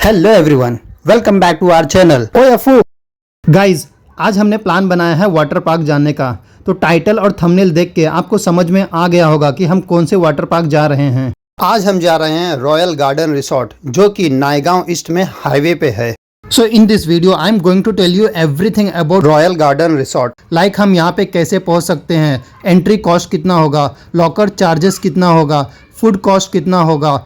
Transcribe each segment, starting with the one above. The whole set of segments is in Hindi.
Hello everyone, welcome back to our channel OFO. Guys, आज हमने प्लान बनाया है वाटर पार्क जाने का। तो टाइटल और थंबनेल देख के आपको समझ में आ गया होगा कि हम कौन से वाटर पार्क जा रहे हैं। आज हम जा रहे हैं रॉयल गार्डन रिसोर्ट, जो कि नायगांव ईस्ट में हाईवे पे है। So in this video I am going to tell you everything about royal garden resort. Like हम यहाँ पे कैसे पहुँच सकते हैं, एंट्री कॉस्ट कितना होगा, लॉकर चार्जेस कितना होगा, फूड कॉस्ट कितना होगा,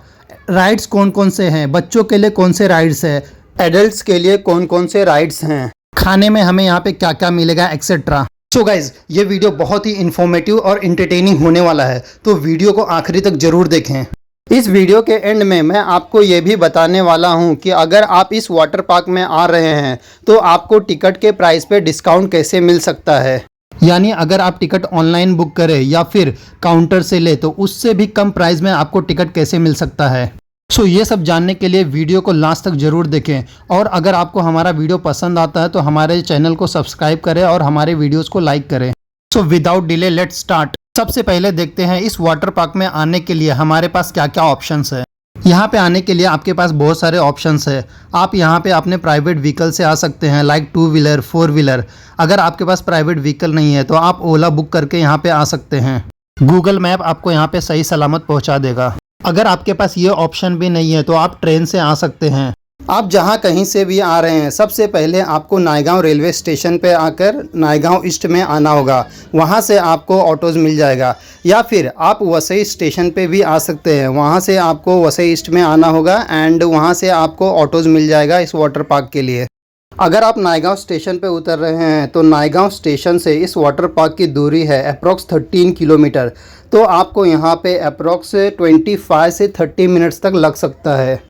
राइड्स कौन कौन से हैं, बच्चों के लिए कौन से राइड्स है, एडल्ट्स के लिए कौन कौन से राइड्स हैं, खाने में हमें यहाँ पे क्या क्या मिलेगा, एक्सेट्रा। सो गाइज, ये वीडियो बहुत ही इंफॉर्मेटिव और इंटरटेनिंग होने वाला है, तो वीडियो को आखिरी तक जरूर देखें। इस वीडियो के एंड में मैं आपको ये भी बताने वाला हूँ कि अगर आप इस वाटर पार्क में आ रहे हैं तो आपको टिकट के प्राइस पे डिस्काउंट कैसे मिल सकता है। यानी अगर आप टिकट ऑनलाइन बुक करें या फिर काउंटर से ले तो उससे भी कम प्राइस में आपको टिकट कैसे मिल सकता है। सो ये सब जानने के लिए वीडियो को लास्ट तक जरूर देखें, और अगर आपको हमारा वीडियो पसंद आता है तो हमारे चैनल को सब्सक्राइब करें और हमारे वीडियोस को लाइक करें। So without delay let's start. सबसे पहले देखते हैं इस वाटर पार्क में आने के लिए हमारे पास क्या क्या ऑप्शंस है। यहाँ पे आने के लिए आपके पास बहुत सारे ऑप्शंस है। आप यहाँ पे अपने प्राइवेट व्हीकल से आ सकते हैं, लाइक 2 व्हीलर 4 व्हीलर। अगर आपके पास प्राइवेट व्हीकल नहीं है तो आप ओला बुक करके यहाँ पे आ सकते हैं। गूगल मैप आपको यहाँ पे सही सलामत पहुँचा देगा। अगर आपके पास ये ऑप्शन भी नहीं है तो आप ट्रेन से आ सकते हैं। आप जहाँ कहीं से भी आ रहे हैं, सबसे पहले आपको नायगांव रेलवे स्टेशन पे आकर नायगांव ईस्ट में आना होगा। वहाँ से आपको ऑटोज़ मिल जाएगा, या फिर आप वसई स्टेशन पे भी आ सकते हैं। वहाँ से आपको वसई ईस्ट में आना होगा एंड वहाँ से आपको ऑटोज़ मिल जाएगा इस वाटर पार्क के लिए। अगर आप नायगांव स्टेशन पे उतर रहे हैं तो नायगांव स्टेशन से इस वाटर पार्क की दूरी है अप्रॉक्स 13 किलोमीटर। तो आपको यहाँ पे अप्रॉक्स 25 से 30 मिनट्स तक लग सकता है।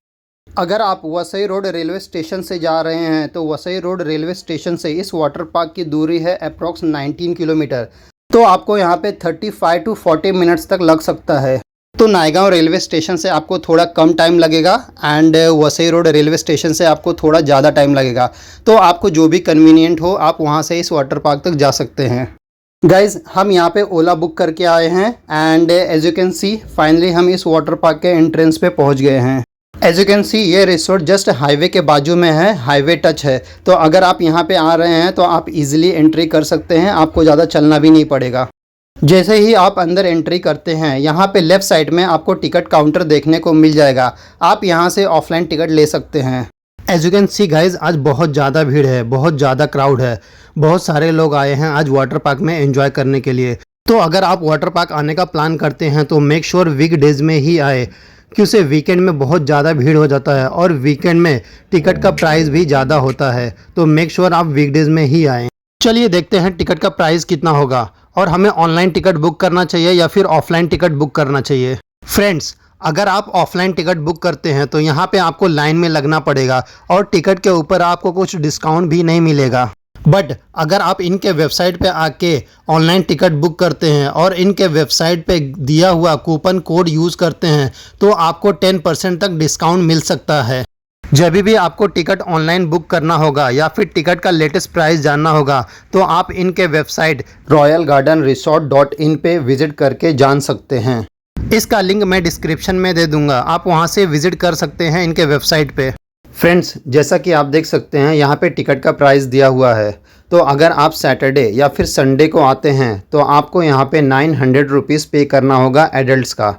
अगर आप वसई रोड रेलवे स्टेशन से जा रहे हैं तो वसई रोड रेलवे स्टेशन से इस वाटर पार्क की दूरी है अप्रॉक्स 19 किलोमीटर। तो आपको यहाँ पे 35 टू 40 मिनट्स तक लग सकता है। तो नायगांव रेलवे स्टेशन से आपको थोड़ा कम टाइम लगेगा and Vasai road railway station से आपको थोड़ा ज़्यादा टाइम लगेगा। तो आपको जो भी कन्वीनियंट हो आप वहाँ से इस वाटर पार्क तक जा सकते हैं। गाइज़, हम यहाँ पे ओला बुक करके आए हैं and as you can see finally हम इस वाटर पार्क के एंट्रेंस पे पहुँच गए हैं। एज यू कैन सी ये रिसोर्ट जस्ट हाईवे के बाजू में है, हाईवे टच है। तो अगर आप यहाँ पे आ रहे हैं तो आप इजीली एंट्री कर सकते हैं, आपको ज़्यादा चलना भी नहीं पड़ेगा। जैसे ही आप अंदर एंट्री करते हैं, यहाँ पे लेफ़्ट साइड में आपको टिकट काउंटर देखने को मिल जाएगा। आप यहाँ से ऑफलाइन टिकट ले सकते हैं। As you can see guys, आज बहुत ज़्यादा भीड़ है, बहुत ज़्यादा क्राउड है। बहुत सारे लोग आए हैं आज वाटर पार्क में एंजॉय करने के लिए। तो अगर आप वाटर पार्क आने का प्लान करते हैं तो मेक श्योर वीकडेज में ही आए, क्योंकि वीकेंड में बहुत ज़्यादा भीड़ हो जाता है और वीकेंड में टिकट का प्राइस भी ज़्यादा होता है। तो मेक श्योर आप वीकडेज में ही आएँ। चलिए देखते हैं टिकट का प्राइस कितना होगा और हमें ऑनलाइन टिकट बुक करना चाहिए या फिर ऑफलाइन टिकट बुक करना चाहिए। फ्रेंड्स, अगर आप ऑफलाइन टिकट बुक करते हैं तो यहाँ पे आपको लाइन में लगना पड़ेगा और टिकट के ऊपर आपको कुछ डिस्काउंट भी नहीं मिलेगा। बट अगर आप इनके वेबसाइट पे आके ऑनलाइन टिकट बुक करते हैं और इनके वेबसाइट पे दिया हुआ कूपन कोड यूज़ करते हैं तो आपको 10% तक डिस्काउंट मिल सकता है। जब भी आपको टिकट ऑनलाइन बुक करना होगा या फिर टिकट का लेटेस्ट प्राइस जानना होगा तो आप इनके वेबसाइट royalgardenresort.in पे विजिट करके जान सकते हैं। इसका लिंक मैं डिस्क्रिप्शन में दे दूंगा, आप वहां से विजिट कर सकते हैं इनके वेबसाइट पे। फ्रेंड्स, जैसा कि आप देख सकते हैं यहाँ पे टिकट का प्राइस दिया हुआ है। तो अगर आप सैटरडे या फिर संडे को आते हैं तो आपको यहाँ पे 900 रुपीज़ पे करना होगा एडल्ट्स का।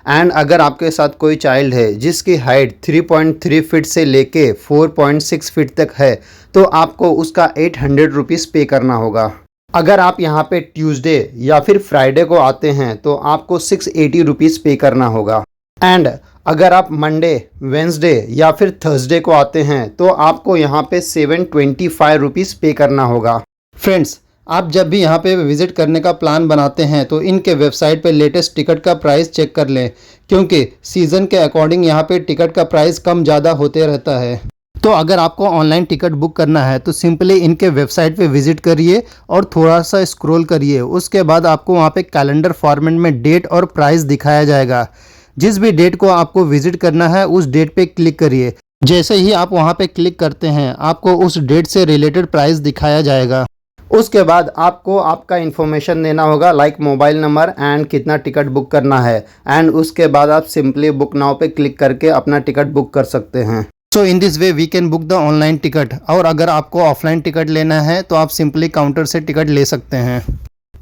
एंड अगर आपके साथ कोई चाइल्ड है जिसकी हाइट 3.3 फीट से लेके 4.6 फीट तक है तो आपको उसका 800 रुपीज़ पे करना होगा। अगर आप यहाँ पे ट्यूसडे या फिर फ्राइडे को आते हैं तो आपको 680 रुपीज़ पे करना होगा। एंड अगर आप मंडे, वेंसडे या फिर थर्सडे को आते हैं तो आपको यहाँ पे 725 रुपीज़ पे करना होगा। फ्रेंड्स, आप जब भी यहाँ पे विज़िट करने का प्लान बनाते हैं तो इनके वेबसाइट पे लेटेस्ट टिकट का प्राइस चेक कर लें, क्योंकि सीज़न के अकॉर्डिंग यहाँ पे टिकट का प्राइस कम ज़्यादा होते रहता है। तो अगर आपको ऑनलाइन टिकट बुक करना है तो सिंपली इनके वेबसाइट पे विज़िट करिए और थोड़ा सा स्क्रॉल करिए। उसके बाद आपको वहाँ पे कैलेंडर फॉर्मेट में डेट और प्राइस दिखाया जाएगा। जिस भी डेट को आपको विजिट करना है उस डेट पे क्लिक करिए। जैसे ही आप वहां पे क्लिक करते हैं आपको उस डेट से रिलेटेड प्राइस दिखाया जाएगा। उसके बाद आपको आपका इन्फॉर्मेशन देना होगा, लाइक मोबाइल नंबर एंड कितना टिकट बुक करना है। एंड उसके बाद आप सिंपली बुक नाउ पे क्लिक करके अपना टिकट बुक कर सकते हैं। So in this way we can book the online ticket. और अगर आपको ऑफलाइन टिकट लेना है तो आप सिंपली काउंटर से टिकट ले सकते हैं।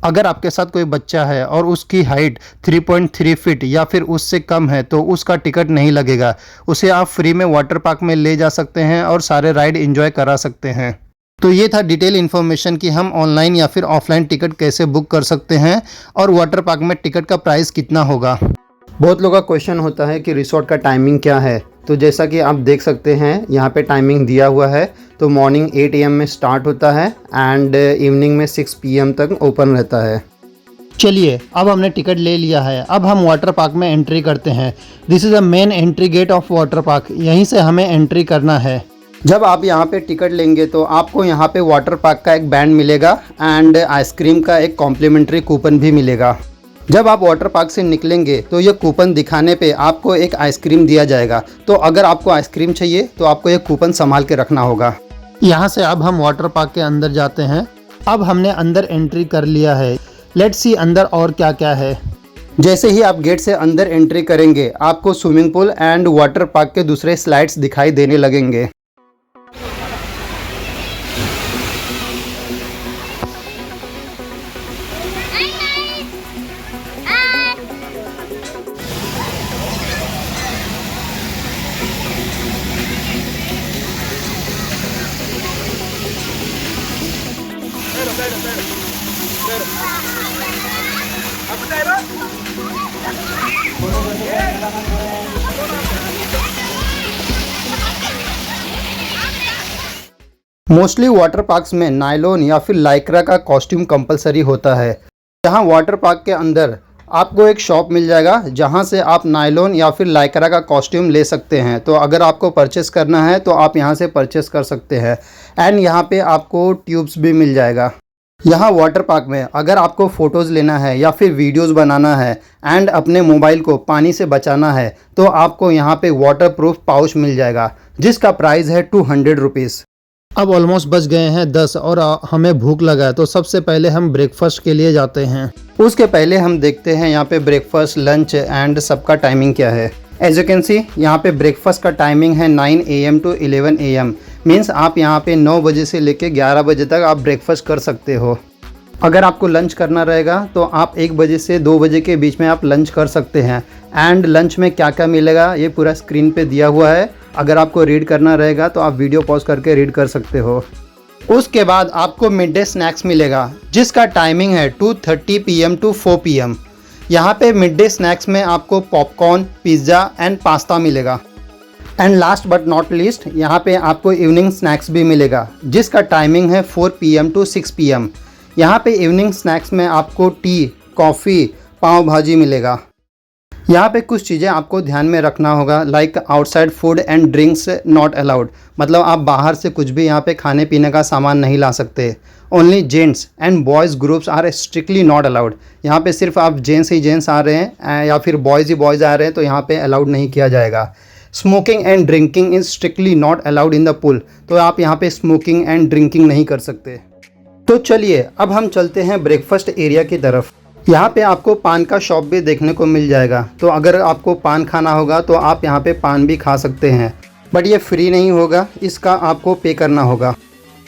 अगर आपके साथ कोई बच्चा है और उसकी हाइट 3.3 फीट या फिर उससे कम है तो उसका टिकट नहीं लगेगा। उसे आप फ्री में वाटर पार्क में ले जा सकते हैं और सारे राइड एंजॉय करा सकते हैं। तो ये था डिटेल इन्फॉर्मेशन कि हम ऑनलाइन या फिर ऑफलाइन टिकट कैसे बुक कर सकते हैं और वाटर पार्क में टिकट का प्राइस कितना होगा। बहुत लोगों का क्वेश्चन होता है कि रिसोर्ट का टाइमिंग क्या है। तो जैसा कि आप देख सकते हैं यहाँ पे टाइमिंग दिया हुआ है। तो मॉर्निंग 8 AM में स्टार्ट होता है एंड इवनिंग में 6 PM तक ओपन रहता है। चलिए, अब हमने टिकट ले लिया है। अब हम वाटर पार्क में एंट्री करते हैं। This is the main entry gate of water park. यहीं से हमें एंट्री करना है। जब आप यहाँ पे टिकट लेंगे तो आपको यहाँ पे वाटर पार्क का एक बैंड मिलेगा एंड आइसक्रीम का एक कॉम्प्लीमेंट्री कूपन भी मिलेगा। जब आप वाटर पार्क से निकलेंगे तो ये कूपन दिखाने पे आपको एक आइसक्रीम दिया जाएगा। तो अगर आपको आइसक्रीम चाहिए तो आपको ये कूपन संभाल के रखना होगा। यहाँ से अब हम वाटर पार्क के अंदर जाते हैं। अब हमने अंदर एंट्री कर लिया है। लेट्स सी अंदर और क्या क्या है। जैसे ही आप गेट से अंदर एंट्री करेंगे आपको swimming pool and water park के दूसरे स्लाइड्स दिखाई देने लगेंगे। मोस्टली वाटर पार्क्स में नायलॉन या फिर लाइक्रा का कॉस्ट्यूम कंपलसरी होता है। यहाँ वाटर पार्क के अंदर आपको एक शॉप मिल जाएगा जहाँ से आप नायलॉन या फिर लाइक्रा का कॉस्ट्यूम ले सकते हैं। तो अगर आपको परचेस करना है तो आप यहाँ से परचेस कर सकते हैं। एंड यहाँ पे आपको ट्यूब्स भी मिल जाएगा। यहाँ वाटर पार्क में अगर आपको फ़ोटोज़ लेना है या फिर वीडियोज़ बनाना है एंड अपने मोबाइल को पानी से बचाना है तो आपको यहाँ पे वाटर प्रूफ पाउच मिल जाएगा जिसका प्राइस है 200 रुपीज़। अब ऑलमोस्ट बज गए हैं 10 और हमें भूख लगा है। तो सबसे पहले हम ब्रेकफास्ट के लिए जाते हैं। उसके पहले हम देखते हैं यहाँ पे ब्रेकफास्ट, लंच एंड सबका टाइमिंग क्या है। एज यू कैन सी यहाँ पे ब्रेकफास्ट का टाइमिंग है 9 AM to 11 AM। मीन्स आप यहाँ पे 9 बजे से लेके 11 बजे तक आप ब्रेकफास्ट कर सकते हो। अगर आपको लंच करना रहेगा तो आप 1 बजे से 2 बजे के बीच में आप लंच कर सकते हैं। एंड लंच में क्या क्या मिलेगा ये पूरा स्क्रीन पे दिया हुआ है। अगर आपको रीड करना रहेगा तो आप वीडियो पॉज करके रीड कर सकते हो। उसके बाद आपको मिड डे स्नैक्स मिलेगा जिसका टाइमिंग है 2:30 PM to 4 PM। यहाँ पे मिड डे स्नैक्स में आपको पॉपकॉर्न, पिज़्ज़ा एंड पास्ता मिलेगा। And last but not least यहाँ पे आपको इवनिंग स्नैक्स भी मिलेगा जिसका टाइमिंग है 4 PM to 6 PM। यहाँ पे इवनिंग स्नैक्स में आपको टी, कॉफ़ी, पाव भाजी मिलेगा। यहाँ पे कुछ चीज़ें आपको ध्यान में रखना होगा, like outside food and drinks not allowed. मतलब आप बाहर से कुछ भी यहाँ पे खाने पीने का सामान नहीं ला सकते। Only gents and boys groups are strictly not allowed. यहाँ पे सिर्फ आप जेंट्स ही जेंट्स आ रहे हैं या फिर बॉयज़ ही बॉयज़ आ रहे हैं तो यहाँ पे अलाउड नहीं किया जाएगा। Smoking and drinking is strictly not allowed in the pool. तो आप यहाँ पे स्मोकिंग एंड ड्रिंकिंग नहीं कर सकते। तो चलिए अब हम चलते हैं ब्रेकफास्ट एरिया की तरफ। यहाँ पे आपको पान का शॉप भी देखने को मिल जाएगा। तो अगर आपको पान खाना होगा तो आप यहाँ पे पान भी खा सकते हैं। बट ये फ्री नहीं होगा, इसका आपको पे करना होगा।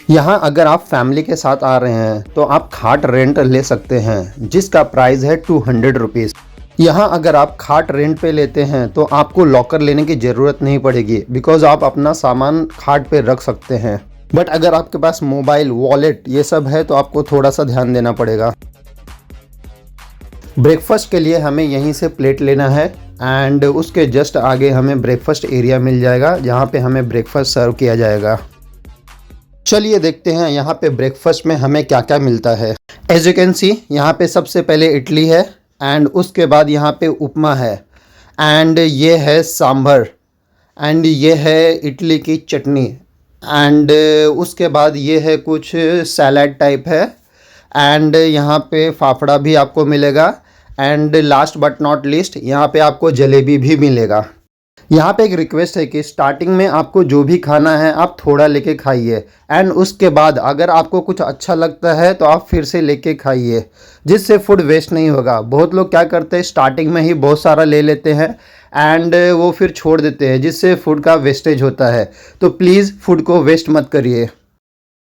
यहाँ अगर आप फैमिली के साथ आ रहे हैं तो आप खाट रेंट ले सकते हैं, जिसका प्राइस है 200 रुपीज़। यहाँ अगर आप खाट रेंट पे लेते हैं तो आपको लॉकर लेने की ज़रूरत नहीं पड़ेगी, बिकॉज आप अपना सामान खाट पे रख सकते हैं। बट अगर आपके पास मोबाइल, वॉलेट ये सब है तो आपको थोड़ा सा ध्यान देना पड़ेगा। ब्रेकफास्ट के लिए हमें यहीं से प्लेट लेना है एंड उसके जस्ट आगे हमें ब्रेकफास्ट एरिया मिल जाएगा, जहाँ पे हमें ब्रेकफास्ट सर्व किया जाएगा। चलिए देखते हैं यहाँ पे ब्रेकफास्ट में हमें क्या क्या मिलता है। एज यू कैन सी, यहाँ पे सबसे पहले इडली है एंड उसके बाद यहाँ पे उपमा है एंड ये है सांभर एंड ये है इडली की चटनी एंड उसके बाद ये है कुछ सैलड टाइप है एंड यहाँ पे फाफड़ा भी आपको मिलेगा and last but not least यहाँ पे आपको जलेबी भी मिलेगा। यहाँ पे एक रिक्वेस्ट है कि स्टार्टिंग में आपको जो भी खाना है आप थोड़ा लेके खाइए एंड उसके बाद अगर आपको कुछ अच्छा लगता है तो आप फिर से लेके खाइए, जिससे फूड वेस्ट नहीं होगा। बहुत लोग क्या करते हैं, स्टार्टिंग में ही बहुत सारा ले लेते हैं एंड वो फिर छोड़ देते हैं, जिससे फूड का वेस्टेज होता है। तो प्लीज़ फूड को वेस्ट मत करिए।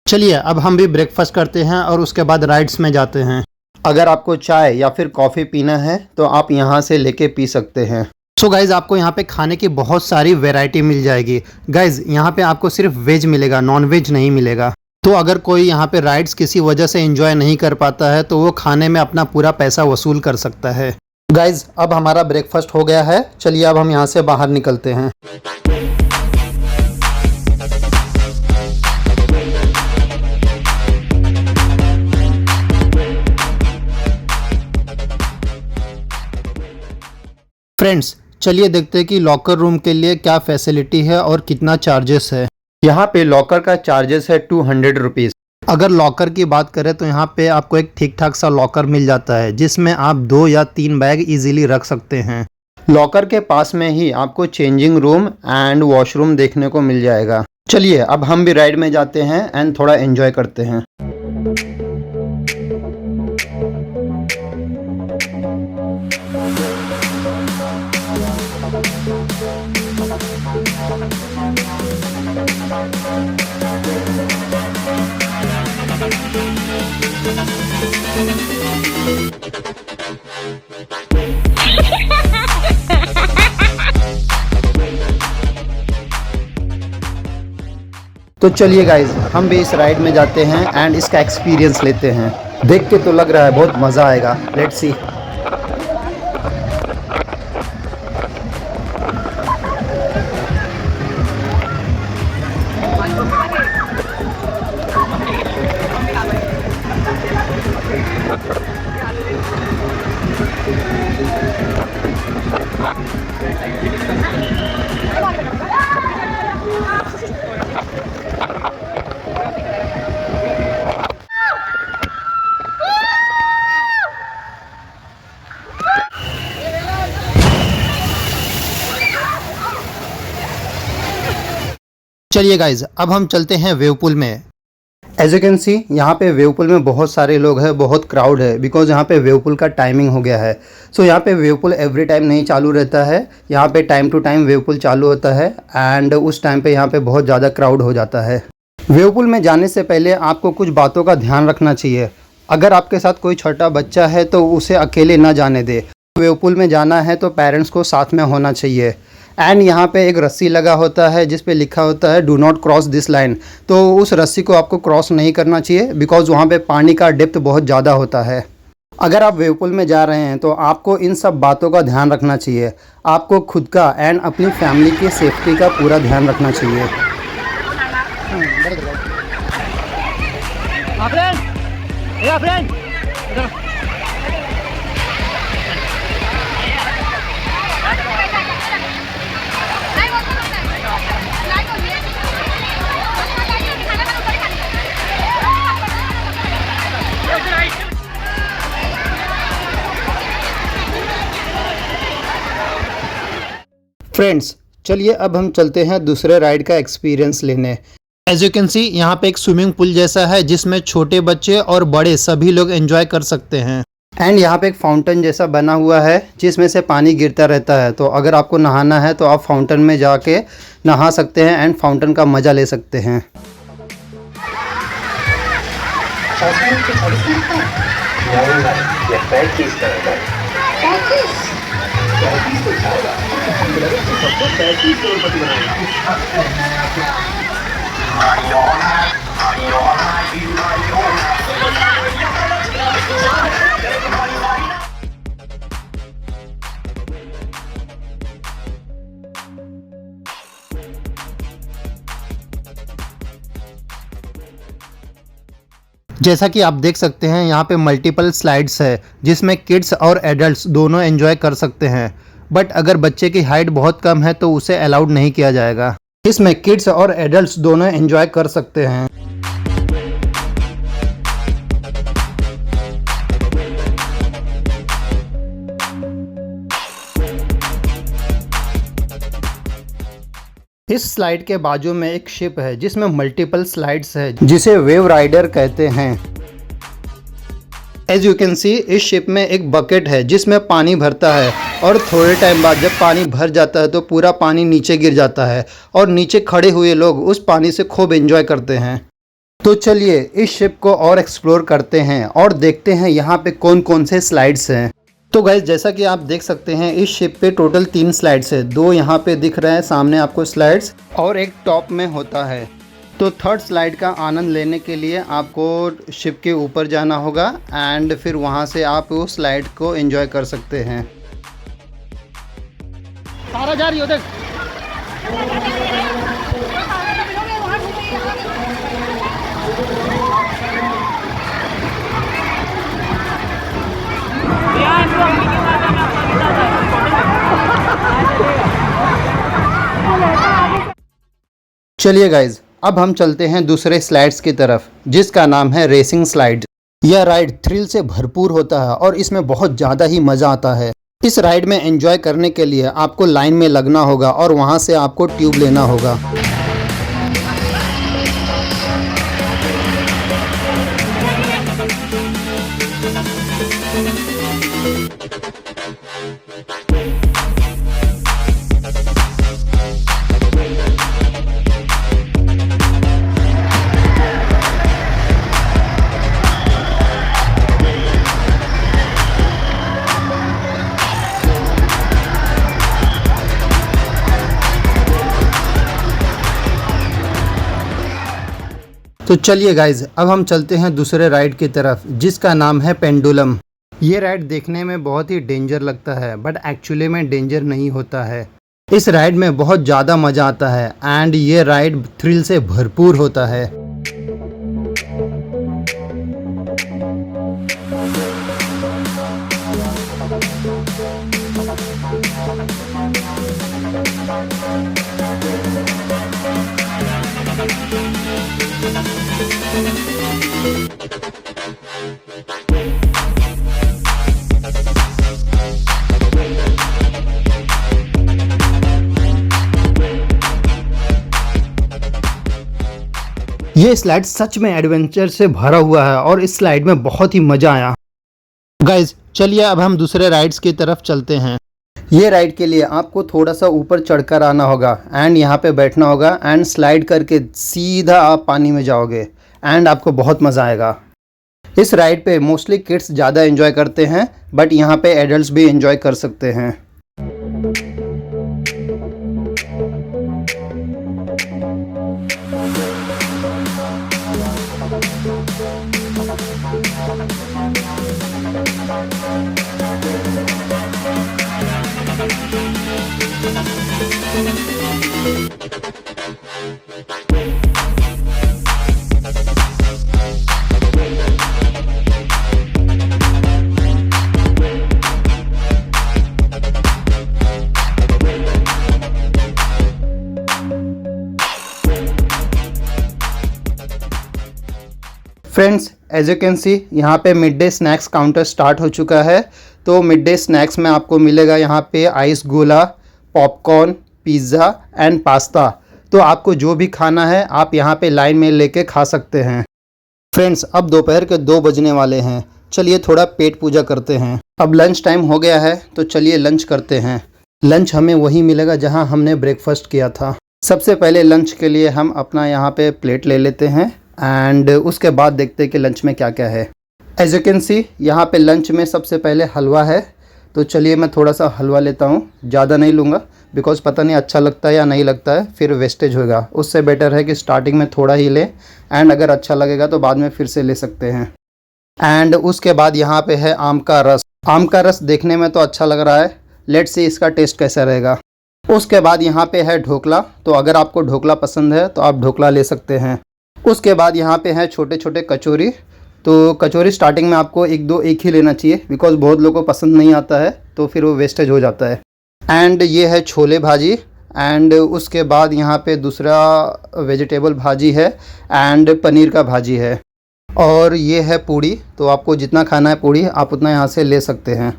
चलिए अब हम भी ब्रेकफास्ट करते हैं और उसके बाद राइड्स में जाते हैं। अगर आपको चाय या फिर कॉफ़ी पीना है तो आप यहाँ से लेके पी सकते हैं। सो गाइज़, आपको यहाँ पे खाने की बहुत सारी वैरायटी मिल जाएगी। गाइज़, यहाँ पे आपको सिर्फ वेज मिलेगा, नॉन वेज नहीं मिलेगा। तो अगर कोई यहाँ पे राइड्स किसी वजह से एंजॉय नहीं कर पाता है तो वो खाने में अपना पूरा पैसा वसूल कर सकता है। गाइज़, अब हमारा ब्रेकफास्ट हो गया है, चलिए अब हम यहाँ से बाहर निकलते हैं। फ्रेंड्स, चलिए देखते हैं कि लॉकर रूम के लिए क्या फैसिलिटी है और कितना चार्जेस है। यहाँ पे लॉकर का चार्जेस है 200 रुपीज़। अगर लॉकर की बात करें तो यहाँ पे आपको एक ठीक ठाक सा लॉकर मिल जाता है, जिसमें आप 2 या 3 बैग इजीली रख सकते हैं। लॉकर के पास में ही आपको चेंजिंग रूम एंड वॉशरूम देखने को मिल जाएगा। चलिए अब हम भी राइड में जाते हैं एंड थोड़ा एंजॉय करते हैं। तो चलिए गाइज, हम भी इस राइड में जाते हैं एंड इसका एक्सपीरियंस लेते हैं। देख के तो लग रहा है बहुत मज़ा आएगा। Let's see. चलिए गाइज, अब हम चलते हैं वेव पूल में। एज यू कैन सी, यहाँ पे वेव पूल में बहुत सारे लोग हैं, बहुत क्राउड है, बिकॉज यहाँ पे वेव पूल का टाइमिंग हो गया है। सो यहाँ पे वेव पूल एवरी टाइम नहीं चालू रहता है, यहाँ पे time to time wave pool चालू होता है एंड उस टाइम पे यहाँ पे बहुत ज़्यादा क्राउड हो जाता है। वेव पूल में जाने से पहले आपको कुछ बातों का ध्यान रखना चाहिए। अगर आपके साथ कोई छोटा बच्चा है तो उसे अकेले ना जाने दे। वेव पूल में जाना है तो पेरेंट्स को साथ में होना चाहिए। एंड यहाँ पे एक रस्सी लगा होता है जिस पे लिखा होता है do not cross this line. तो उस रस्सी को आपको क्रॉस नहीं करना चाहिए, बिकॉज वहाँ पे पानी का डेप्थ बहुत ज़्यादा होता है। अगर आप वेव पूल में जा रहे हैं तो आपको इन सब बातों का ध्यान रखना चाहिए। आपको खुद का एंड अपनी फैमिली की सेफ्टी का पूरा ध्यान रखना चाहिए। फ्रेंड्स, चलिए अब हम चलते हैं दूसरे राइड का एक्सपीरियंस लेने। एज यू कैन सी, यहाँ पे एक स्विमिंग पूल जैसा है जिसमें छोटे बच्चे और बड़े सभी लोग एंजॉय कर सकते हैं। एंड यहाँ पे एक फाउंटेन जैसा बना हुआ है जिसमें से पानी गिरता रहता है। तो अगर आपको नहाना है तो आप फाउंटेन में जाके नहा सकते हैं एंड फाउंटेन का मज़ा ले सकते हैं। जैसा कि आप देख सकते हैं यहाँ पे मल्टीपल स्लाइड्स है जिसमें किड्स और एडल्ट्स दोनों एंजॉय कर सकते हैं। बट अगर बच्चे की हाइट बहुत कम है तो उसे अलाउड नहीं किया जाएगा। इसमें किड्स और एडल्ट्स दोनों एंजॉय कर सकते हैं। इस स्लाइड के बाजू में एक शिप है जिसमें मल्टीपल स्लाइड्स है जिसे वेव राइडर कहते हैं। एज यू कैन सी इस शिप में एक बकेट है जिसमें पानी भरता है और थोड़े टाइम बाद जब पानी भर जाता है तो पूरा पानी नीचे गिर जाता है और नीचे खड़े हुए लोग उस पानी से खूब एंजॉय करते हैं। तो चलिए इस शिप को और एक्सप्लोर करते हैं और देखते हैं यहाँ पे कौन कौन से स्लाइड्स हैं। तो गाइस जैसा कि आप देख सकते हैं इस शिप पे टोटल 3 स्लाइड्स है। 2 यहाँ पे दिख रहे हैं सामने आपको स्लाइड्स और एक टॉप में होता है। तो थर्ड स्लाइड का आनंद लेने के लिए आपको शिप के ऊपर जाना होगा एंड फिर वहाँ से आप उस स्लाइड को एंजॉय कर सकते हैं। सारा जा रही हो देख। चलिए गाइज अब हम चलते हैं दूसरे स्लाइड्स की तरफ जिसका नाम है रेसिंग स्लाइड। यह राइड थ्रिल से भरपूर होता है और इसमें बहुत ज़्यादा ही मज़ा आता है। इस राइड में एंजॉय करने के लिए आपको लाइन में लगना होगा और वहाँ से आपको ट्यूब लेना होगा। तो चलिए गाइज अब हम चलते हैं दूसरे राइड की तरफ जिसका नाम है पेंडुलम। ये राइड देखने में बहुत ही डेंजर लगता है बट एक्चुअली में डेंजर नहीं होता है। इस राइड में बहुत ज़्यादा मज़ा आता है एंड ये राइड थ्रिल से भरपूर होता है। ये स्लाइड सच में एडवेंचर से भरा हुआ है और इस स्लाइड में बहुत ही मज़ा आया। गाइज चलिए अब हम दूसरे राइड्स की तरफ चलते हैं। ये राइड के लिए आपको थोड़ा सा ऊपर चढ़कर आना होगा एंड यहाँ पे बैठना होगा एंड स्लाइड करके सीधा आप पानी में जाओगे एंड आपको बहुत मज़ा आएगा। इस राइड पे मोस्टली किड्स ज़्यादा एंजॉय करते हैं बट यहाँ पे एडल्ट्स भी एंजॉय कर सकते हैं। Friends as you can see यहाँ पे mid day snacks counter start हो चुका है। तो मिड डे स्नैक्स में आपको मिलेगा यहाँ पे आइस गोला, पॉपकॉर्न, पिज़्ज़ा एंड पास्ता। तो आपको जो भी खाना है आप यहाँ पे लाइन में लेके खा सकते हैं। फ्रेंड्स अब दोपहर के 2 बजने वाले हैं चलिए थोड़ा पेट पूजा करते हैं। अब लंच टाइम हो गया है तो चलिए लंच करते हैं। लंच हमें वही मिलेगा जहां हमने ब्रेकफास्ट किया था। सबसे पहले लंच के लिए हम अपना यहाँ पे प्लेट ले लेते हैं एंड उसके बाद देखते हैं कि लंच में क्या क्या है। एज यू कैन सी यहाँ पे लंच में सबसे पहले हलवा है, तो चलिए मैं थोड़ा सा हलवा लेता हूँ। ज़्यादा नहीं लूँगा बिकॉज़ पता नहीं अच्छा लगता है या नहीं लगता है, फिर वेस्टेज होगा। उससे बेटर है कि स्टार्टिंग में थोड़ा ही लें एंड अगर अच्छा लगेगा तो बाद में फिर से ले सकते हैं। एंड उसके बाद यहाँ पे है आम का रस। आम का रस देखने में तो अच्छा लग रहा है, लेट्स सी इसका टेस्ट कैसा रहेगा। उसके बाद यहाँ पे है ढोकला, तो अगर आपको ढोकला पसंद है तो आप ढोकला ले सकते हैं। उसके बाद यहाँ पे है छोटे छोटे कचौरी, तो कचौरी स्टार्टिंग में आपको एक ही लेना चाहिए बिकॉज़ बहुत लोगों को पसंद नहीं आता है तो फिर वो वेस्टेज हो जाता है। एंड ये है छोले भाजी एंड उसके बाद यहाँ पे दूसरा वेजिटेबल भाजी है एंड पनीर का भाजी है। और ये है पूड़ी, तो आपको जितना खाना है पूड़ी आप उतना यहाँ से ले सकते हैं।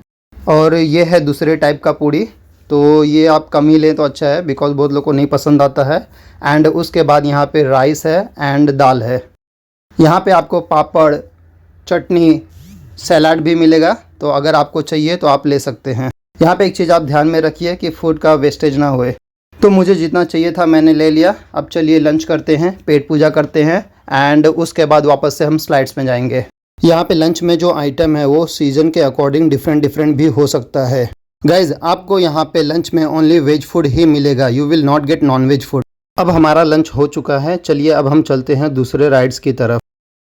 और ये है दूसरे टाइप का पूड़ी, तो ये आप कम ही लें तो अच्छा है बिकॉज़ बहुत लोगों को नहीं पसंद आता है। एंड उसके बाद यहाँ पे राइस है एंड दाल है। यहाँ पे आपको पापड़, चटनी, सलाद भी मिलेगा, तो अगर आपको चाहिए तो आप ले सकते हैं। यहाँ पे एक चीज़ आप ध्यान में रखिए कि फूड का वेस्टेज ना होए। तो मुझे जितना चाहिए था मैंने ले लिया। अब चलिए लंच करते हैं, पेट पूजा करते हैं एंड उसके बाद वापस से हम स्लाइड्स में जाएंगे। यहाँ पे लंच में जो आइटम है वो सीज़न के अकॉर्डिंग डिफरेंट भी हो सकता है। गाइज आपको यहाँ पे लंच में ओनली वेज फूड ही मिलेगा, you will not get non veg food. अब हमारा लंच हो चुका है, चलिए अब हम चलते हैं दूसरे राइड्स की तरफ।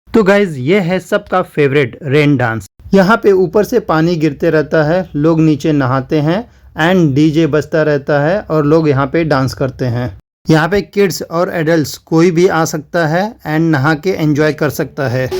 तो गाइज ये है सबका फेवरेट रेन डांस। यहाँ पे ऊपर से पानी गिरते रहता है, लोग नीचे नहाते हैं एंड डीजे बजता रहता है और लोग यहाँ पे डांस करते हैं। यहाँ पे किड्स और एडल्ट्स कोई भी आ सकता है एंड नहा के एंजॉय कर सकता है।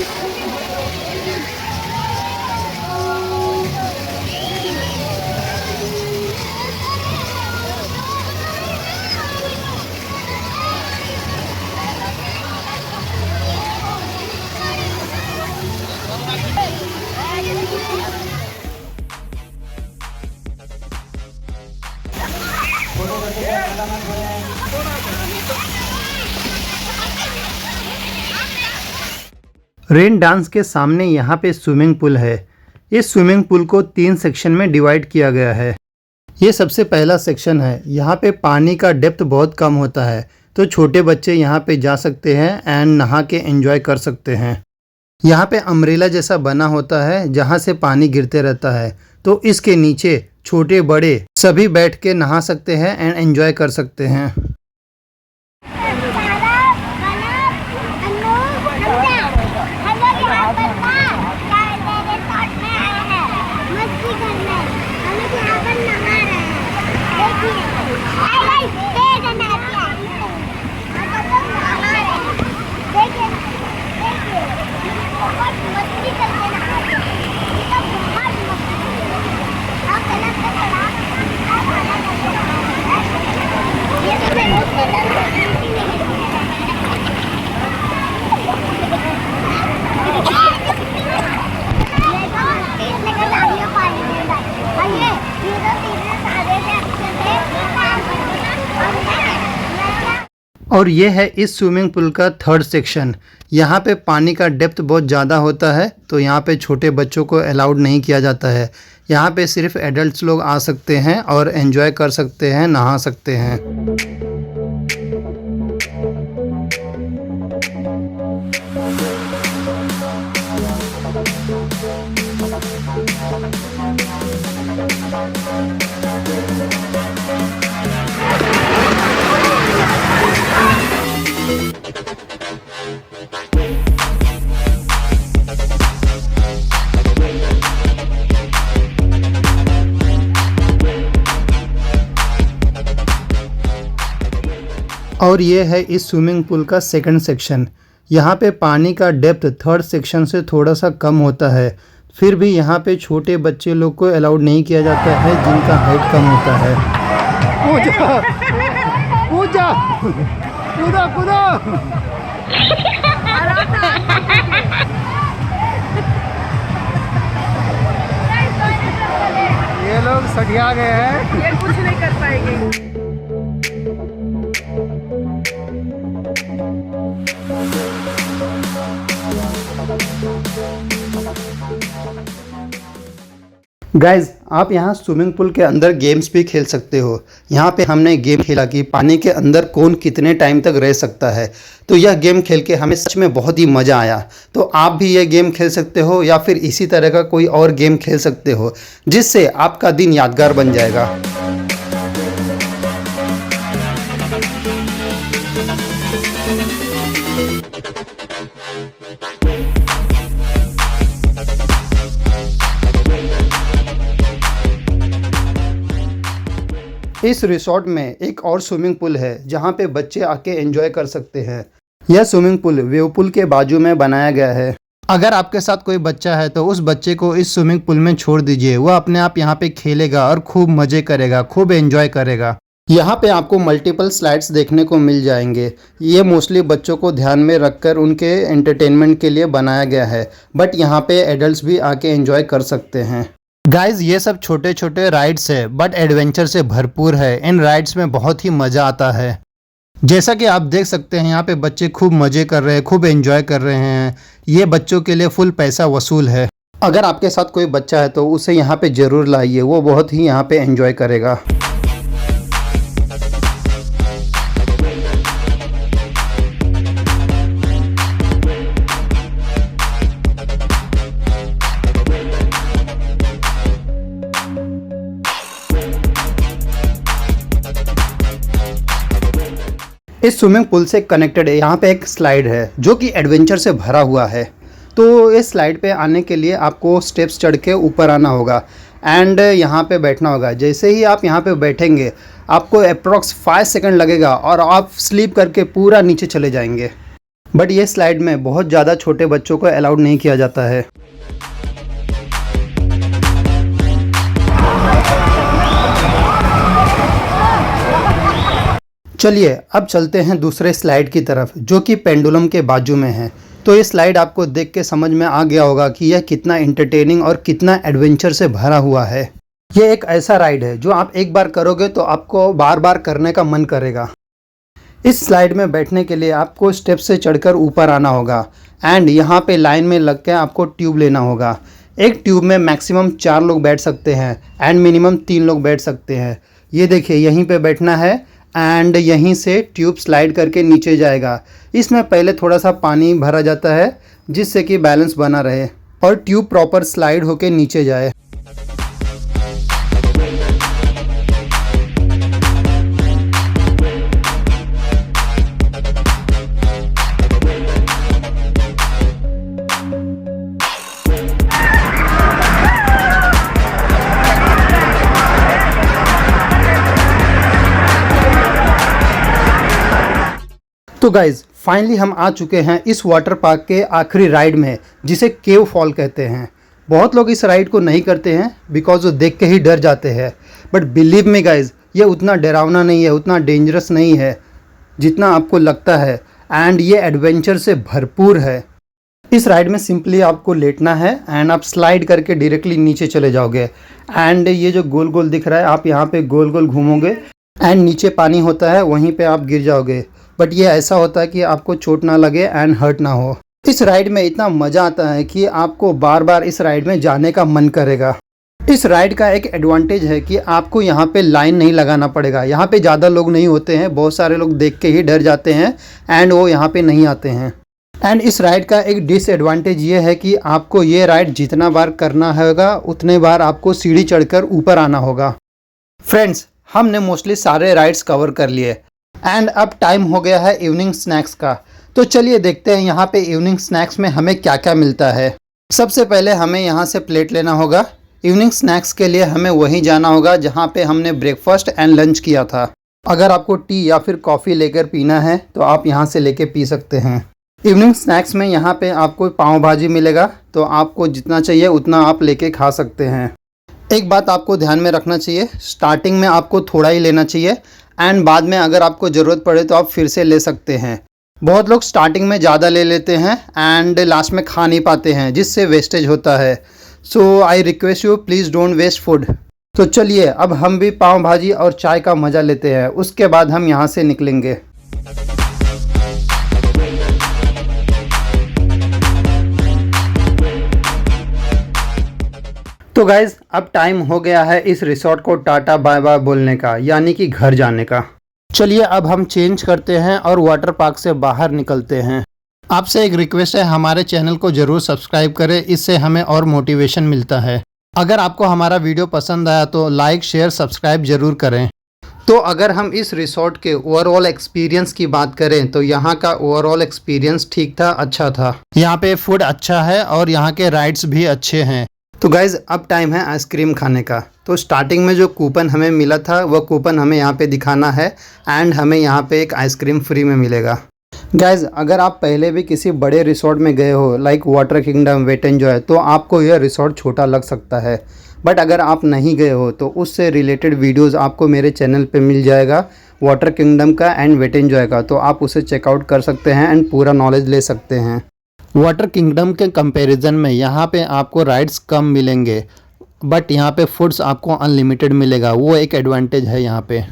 रेन डांस के सामने यहाँ पे स्विमिंग पूल है। इस स्विमिंग पूल को 3 सेक्शन में डिवाइड किया गया है। ये सबसे पहला सेक्शन है। यहाँ पे पानी का डेप्थ बहुत कम होता है, तो छोटे बच्चे यहाँ पे जा सकते हैं एंड नहा के एंजॉय कर सकते हैं। यहाँ पे अम्ब्रेला जैसा बना होता है जहाँ से पानी गिरते रहता है, तो इसके नीचे छोटे बड़े सभी बैठ के नहा सकते हैं एंड एंजॉय कर सकते हैं। और ये है इस स्विमिंग पूल का 3rd सेक्शन। यहाँ पे पानी का डेप्थ बहुत ज़्यादा होता है, तो यहाँ पे छोटे बच्चों को अलाउड नहीं किया जाता है। यहाँ पे सिर्फ एडल्ट्स लोग आ सकते हैं और एंजॉय कर सकते हैं, नहा सकते हैं। और ये है इस स्विमिंग पूल का 2nd सेक्शन। यहाँ पे पानी का डेप्थ 3rd सेक्शन से थोड़ा सा कम होता है, फिर भी यहाँ पे छोटे बच्चे लोग को अलाउड नहीं किया जाता है जिनका हाइट कम होता है। कूदा कूदा कूदा ये लोग सटिया गए हैं, ये कुछ नहीं कर पाएंगे। गाइज, आप यहाँ स्विमिंग पूल के अंदर गेम्स भी खेल सकते हो। यहाँ पे हमने गेम खेला कि पानी के अंदर कौन कितने टाइम तक रह सकता है। तो यह गेम खेल के हमें सच में बहुत ही मज़ा आया। तो आप भी ये गेम खेल सकते हो या फिर इसी तरह का कोई और गेम खेल सकते हो जिससे आपका दिन यादगार बन जाएगा। इस रिसोर्ट में एक और स्विमिंग पूल है जहाँ पे बच्चे आके एंजॉय कर सकते हैं। यह स्विमिंग पूल वेव पूल के बाजू में बनाया गया है। अगर आपके साथ कोई बच्चा है तो उस बच्चे को इस स्विमिंग पूल में छोड़ दीजिए, वह अपने आप यहाँ पे खेलेगा और खूब मज़े करेगा, खूब एंजॉय करेगा। यहाँ पे आपको मल्टीपल स्लाइड्स देखने को मिल जाएंगे। ये मोस्टली बच्चों को ध्यान में रखकर उनके एंटरटेनमेंट के लिए बनाया गया है, बट यहाँ पे एडल्ट्स भी आके एंजॉय कर सकते हैं। गाइज, ये सब छोटे छोटे राइड्स है बट एडवेंचर से भरपूर है। इन राइड्स में बहुत ही मज़ा आता है। जैसा कि आप देख सकते हैं यहाँ पे बच्चे खूब मज़े कर रहे हैं, खूब एंजॉय कर रहे हैं। ये बच्चों के लिए फुल पैसा वसूल है। अगर आपके साथ कोई बच्चा है तो उसे यहाँ पे ज़रूर लाइए, वो बहुत ही यहाँ पे एंजॉय करेगा। इस स्विमिंग पूल से कनेक्टेड यहाँ पे एक स्लाइड है जो कि एडवेंचर से भरा हुआ है। तो इस स्लाइड पे आने के लिए आपको स्टेप्स चढ़ के ऊपर आना होगा एंड यहाँ पे बैठना होगा। जैसे ही आप यहाँ पे बैठेंगे आपको अप्रॉक्स 5 सेकंड लगेगा और आप स्लीप करके पूरा नीचे चले जाएंगे। बट ये स्लाइड में बहुत ज़्यादा छोटे बच्चों को अलाउड नहीं किया जाता है। चलिए अब चलते हैं दूसरे स्लाइड की तरफ जो कि पेंडुलम के बाजू में है। तो ये स्लाइड आपको देख के समझ में आ गया होगा कि यह कितना एंटरटेनिंग और कितना एडवेंचर से भरा हुआ है। ये एक ऐसा राइड है जो आप एक बार करोगे तो आपको बार बार करने का मन करेगा। इस स्लाइड में बैठने के लिए आपको स्टेप से चढ़कर ऊपर आना होगा एंड यहाँ पे लाइन में लग के आपको ट्यूब लेना होगा। एक ट्यूब में मैक्सिमम 4 लोग बैठ सकते हैं एंड मिनिमम 3 लोग बैठ सकते हैं। ये देखिए, यहीं पे बैठना है एंड यहीं से ट्यूब स्लाइड करके नीचे जाएगा। इसमें पहले थोड़ा सा पानी भरा जाता है जिससे कि बैलेंस बना रहे और ट्यूब प्रॉपर स्लाइड होके नीचे जाए। तो गाइज, फाइनली हम आ चुके हैं इस वाटर पार्क के आखिरी राइड में जिसे केव फॉल कहते हैं। बहुत लोग इस राइड को नहीं करते हैं बिकॉज वो देख के ही डर जाते हैं, बट बिलीव मी गाइज, ये उतना डरावना नहीं है, उतना डेंजरस नहीं है जितना आपको लगता है एंड ये एडवेंचर से भरपूर है। इस राइड में सिंपली आपको लेटना है एंड आप स्लाइड करके डायरेक्टली नीचे चले जाओगे एंड ये जो गोल गोल दिख रहा है आप यहाँ पे गोल गोल घूमोगे एंड नीचे पानी होता है, वहीं पे आप गिर जाओगे। बट ये ऐसा होता है कि आपको चोट ना लगे एंड हर्ट ना हो। इस राइड में इतना मज़ा आता है कि आपको बार बार इस राइड में जाने का मन करेगा। इस राइड का एक एडवांटेज है कि आपको यहाँ पे लाइन नहीं लगाना पड़ेगा। यहाँ पे ज़्यादा लोग नहीं होते हैं, बहुत सारे लोग देख के ही डर जाते हैं एंड वो यहाँ पे नहीं आते हैं। एंड इस राइड का एक डिसएडवांटेज ये है कि आपको ये राइड जितना बार करना होगा उतने बार आपको सीढ़ी चढ़कर ऊपर आना होगा। फ्रेंड्स, हमने मोस्टली सारे राइड्स कवर कर लिए एंड अब टाइम हो गया है इवनिंग स्नैक्स का। तो चलिए देखते हैं यहाँ पे इवनिंग स्नैक्स में हमें क्या क्या मिलता है। सबसे पहले हमें यहाँ से प्लेट लेना होगा। इवनिंग स्नैक्स के लिए हमें वहीं जाना होगा जहाँ पे हमने ब्रेकफास्ट एंड लंच किया था। अगर आपको टी या फिर कॉफ़ी लेकर पीना है तो आप यहाँ से लेके पी सकते हैं। इवनिंग स्नैक्स में यहाँ पे आपको पाव भाजी मिलेगा, तो आपको जितना चाहिए उतना आप लेके खा सकते हैं। एक बात आपको ध्यान में रखना चाहिए, स्टार्टिंग में आपको थोड़ा ही लेना चाहिए एंड बाद में अगर आपको ज़रूरत पड़े तो आप फिर से ले सकते हैं। बहुत लोग स्टार्टिंग में ज़्यादा ले लेते हैं एंड लास्ट में खा नहीं पाते हैं जिससे वेस्टेज होता है। So I request you, please don't waste food. तो चलिए अब हम भी पाव भाजी और चाय का मज़ा लेते हैं, उसके बाद हम यहाँ से निकलेंगे। तो गाइज अब टाइम हो गया है इस रिसोर्ट को टाटा बाय बाय बोलने का, यानी कि घर जाने का। चलिए अब हम चेंज करते हैं और वाटर पार्क से बाहर निकलते हैं। आपसे एक रिक्वेस्ट है, हमारे चैनल को जरूर सब्सक्राइब करें, इससे हमें और मोटिवेशन मिलता है। अगर आपको हमारा वीडियो पसंद आया तो लाइक शेयर सब्सक्राइब जरूर करें। तो अगर हम इस रिसोर्ट के ओवरऑल एक्सपीरियंस की बात करें तो यहाँ का ओवरऑल एक्सपीरियंस ठीक था, अच्छा था। यहाँ पे फूड अच्छा है और यहाँ के राइड्स भी अच्छे हैं। तो गाइज अब टाइम है आइसक्रीम खाने का। तो स्टार्टिंग में जो कूपन हमें मिला था वो कूपन हमें यहाँ पे दिखाना है एंड हमें यहाँ पे एक आइसक्रीम फ्री में मिलेगा। गाइज अगर आप पहले भी किसी बड़े रिसोर्ट में गए हो like Water Kingdom, Wet N Joy, तो आपको यह रिसोर्ट छोटा लग सकता है। बट अगर आप नहीं गए हो तो उससे रिलेटेड वीडियोस आपको मेरे चैनल पे मिल जाएगा, वाटर किंगडम का एंड वेट एंजॉय का, तो आप उसे चेकआउट कर सकते हैं एंड पूरा नॉलेज ले सकते हैं। वाटर किंगडम के कंपैरिजन में यहाँ पे आपको राइड्स कम मिलेंगे बट यहाँ पे फूड्स आपको अनलिमिटेड मिलेगा, वो एक एडवांटेज है यहाँ पे।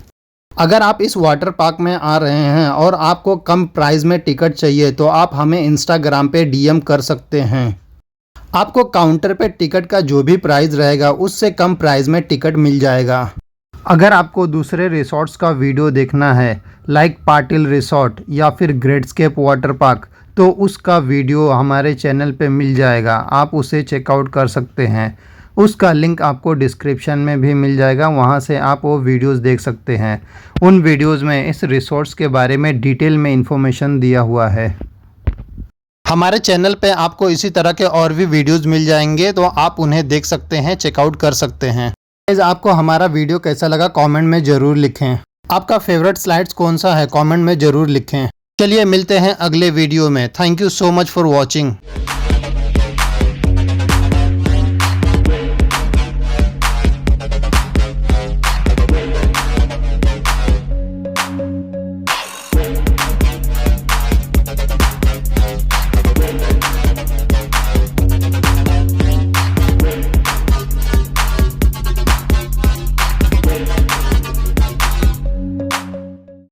अगर आप इस वाटर पार्क में आ रहे हैं और आपको कम प्राइस में टिकट चाहिए तो आप हमें इंस्टाग्राम पे डीएम कर सकते हैं। आपको काउंटर पे टिकट का जो भी प्राइस रहेगा उससे कम प्राइस में टिकट मिल जाएगा। अगर आपको दूसरे रिसोर्ट्स का वीडियो देखना है लाइक पाटिल रिसोर्ट या फिर ग्रेटस्केप वाटर पार्क, तो उसका वीडियो हमारे चैनल पे मिल जाएगा, आप उसे चेकआउट कर सकते हैं। उसका लिंक आपको डिस्क्रिप्शन में भी मिल जाएगा, वहाँ से आप वो वीडियोस देख सकते हैं। उन वीडियोस में इस रिसोर्ट्स के बारे में डिटेल में इंफॉर्मेशन दिया हुआ है। हमारे चैनल पे आपको इसी तरह के और भी वीडियोस मिल जाएंगे, तो आप उन्हें देख सकते हैं, चेकआउट कर सकते हैं। आपको हमारा वीडियो कैसा लगा कमेंट में ज़रूर लिखें। आपका फेवरेट स्लाइड्स कौन सा है कमेंट में ज़रूर लिखें। चलिए मिलते हैं अगले वीडियो में। Thank you so much for watching.